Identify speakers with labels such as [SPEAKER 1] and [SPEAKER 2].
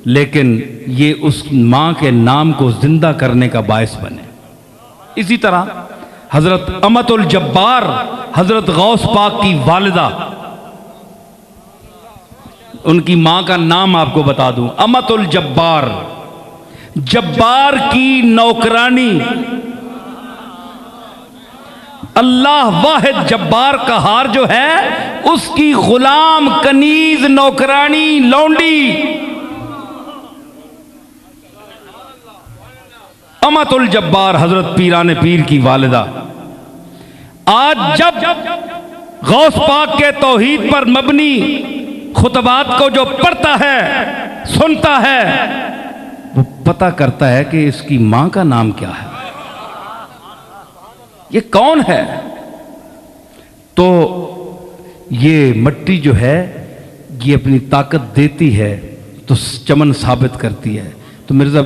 [SPEAKER 1] لیکن یہ اس ماں کے نام کو زندہ کرنے کا باعث بنے۔ اسی طرح حضرت امت الجبار حضرت غوث پاک کی والدہ، ان کی ماں کا نام آپ کو بتا دوں، امت الجبار، جبار کی نوکرانی، اللہ واحد جبار قہار جو ہے اس کی غلام کنیز نوکرانی لونڈی امت الجبار حضرت پیران پیر کی والدہ۔ آج جب غوث پاک کے توحید پر مبنی خطبات کو جو پڑھتا ہے، سنتا ہے، وہ پتہ کرتا ہے کہ اس کی ماں کا نام کیا ہے، یہ کون ہے۔ تو یہ مٹی جو ہے یہ اپنی طاقت دیتی ہے تو چمن ثابت کرتی ہے۔ تو مرزا